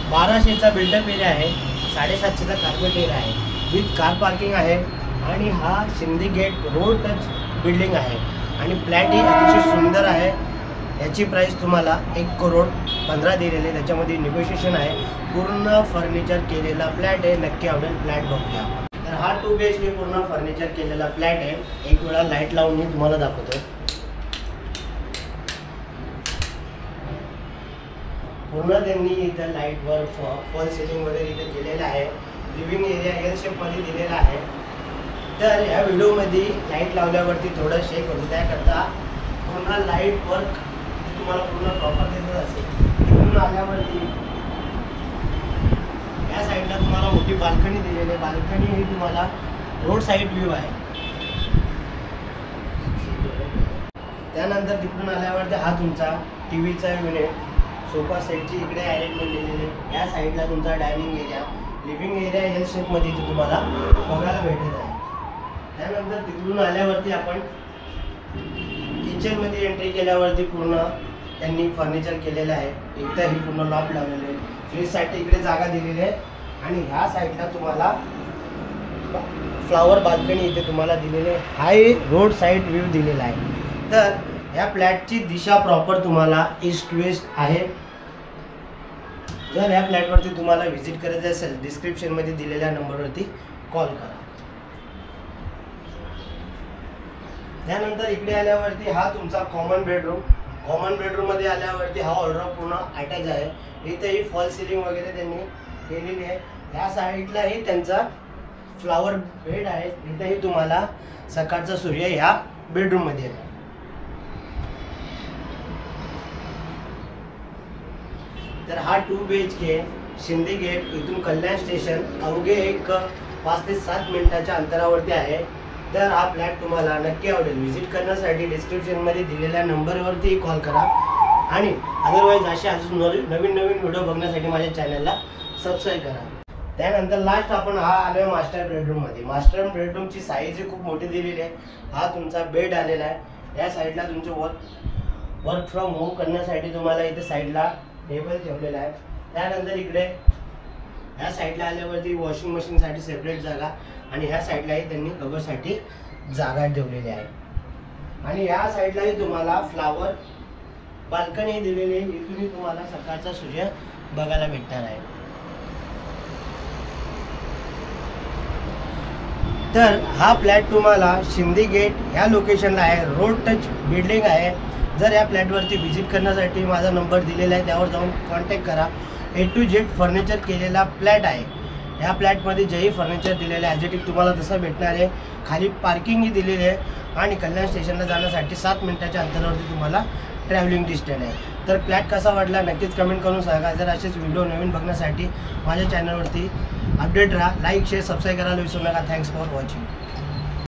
1200चा build up area आहे, 750चा carpet area आहे, विथ कार पार्किंग आहे आणि हा Shinde gate road touch building आहे आणि फ्लॅट ही अतिशय सुंदर आहे। याची प्राइस तुम्हाला 1,15,00,000 दिलेली, त्याच्यामध्ये निगोशिएशन आहे। पूर्ण फर्निचर केलेला फ्लॅट आहे, नक्की आवडेल फ्लॅट बघूया। तर हा 2 BHK पूर्ण फर्निचर केलेला फ्लॅट आहे। एक वेळा लाईट लावून मी तुम्हाला दाखवतो। पूर्ण त्यांनी इथं लाईटवर फॉल सिलिंग वगैरे इथे केलेलं आहे। लिव्हिंग एरिया एल शेपमध्ये दिलेला आहे। तर या व्हिडिओमध्ये लाईट लावल्यावरती थोडं शेक होतं, त्याकरता पूर्ण लाईट वर्क तुम्हाला पूर्ण प्रॉपर दिसत असेल। तिथून आल्यावरती या साईडला तुम्हाला मोठी बाल्कनी दिलेली आहे। बाल्कनी ही तुम्हाला रोड साईड व्ह्यू आहे। त्यानंतर तिथून आल्यावरती हा तुमचा टीव्हीचा युनिट, सोफा सेटची इकडे अरेंजमेंट दिलेली आहे। या साईडला तुमचा dining area, living area L शेपमध्ये इथे तुम्हाला बघायला भेटत आहे। त्यानंतर तिकडून आल्यावरती आपण किचनमध्ये एंट्री केल्यावरती पूर्ण त्यांनी फर्निचर केलेलं आहे। इथं ही पूर्ण लॉक लावलेले आहे, फ्रीजसाठी इकडे जागा दिलेली आहे आणि ह्या साईडला तुम्हाला फ्लावर बाल्कनी इथे तुम्हाला दिलेले आहे। हाय रोड साईड व्ह्यू दिलेला आहे। तर ह्या फ्लॅटची दिशा प्रॉपर तुम्हाला ईस्ट वेस्ट आहे। जर ह्या फ्लॅटवरती तुम्हाला व्हिजिट करायचं असेल, डिस्क्रिप्शनमध्ये दिलेल्या नंबरवरती कॉल करा। त्यानंतर इकडे आल्यावरती हा तुमचा कॉमन बेडरूममध्ये आल्यावरती हा ऑलराउंड पूर्ण अटॅच आहे। इथेही फॉल सिलिंग वगैरे त्यांनी केलेली आहे। ह्या साईडलाही त्यांचा फ्लावर बेड आहे। इथेही तुम्हाला सकाळचा सूर्य ह्या बेडरूममध्ये आहे। तर हा 2 BHK शिंदे गेट इथून कल्याण स्टेशन अवघे एक 5 ते 7 मिनिटाच्या अंतरावरती आहे। तर हा फ्लॅट तुम्हाला नक्की आवडेल। व्हिजिट करण्यासाठी डिस्क्रिप्शनमध्ये दिलेल्या नंबरवरती कॉल करा आणि अदरवाईज असे अजून नवीन व्हिडिओ बघण्यासाठी माझ्या चॅनलला सबस्क्राईब करा। त्यानंतर लास्ट आपण हा आलोय मास्टर बेडरूममध्ये। मास्टर बेडरूमची साईज खूप मोठी दिलेली आहे। हा तुमचा बेड आलेला आहे। या साईडला तुमचे वर्क फ्रॉम होम करण्यासाठी तुम्हाला इथे साईडला टेबल ठेवलेला आहे। त्यानंतर इकडे ह्या साईडला आल्यावरती वॉशिंग मशीनसाठी सेपरेट जागा आणि ह्या साईडलाही त्यांनी कबरसाठी जागा ठेवलेली आहे आणि ह्या साईडलाही तुम्हाला फ्लावर बाल्कनी दिलेली आहे। इथूनही तुम्हाला सकाळचा सूर्य बघायला भेटणार आहे। तर हा फ्लॅट तुम्हाला शिंदे गेट ह्या लोकेशनला आहे, रोड टच बिल्डिंग आहे। जर या फ्लॅटवरती व्हिजिट करण्यासाठी माझा नंबर दिलेला आहे, त्यावर जाऊन कॉन्टॅक्ट करा। A to Z फर्निचर केलेला फ्लॅट आहे। ह्या फ्लॅटमध्ये जेही फर्निचर दिलेलं आहे ॲजेटिक तुम्हाला तसं भेटणार आहे। खाली पार्किंगही दिलेली आहे आणि कल्याण स्टेशनला जाण्यासाठी 7 मिनिटाच्या अंतरावरती तुम्हाला ट्रॅव्हलिंग डिस्टन्स आहे। तर फ्लॅट कसा वाटला नक्कीच कमेंट करून सांगा। जर असेच व्हिडिओ नवीन बघण्यासाठी माझ्या चॅनलवरती अपडेट राहा। लाईक शेअर सबस्क्राईब करायला विसरू नका। Thanks for watching.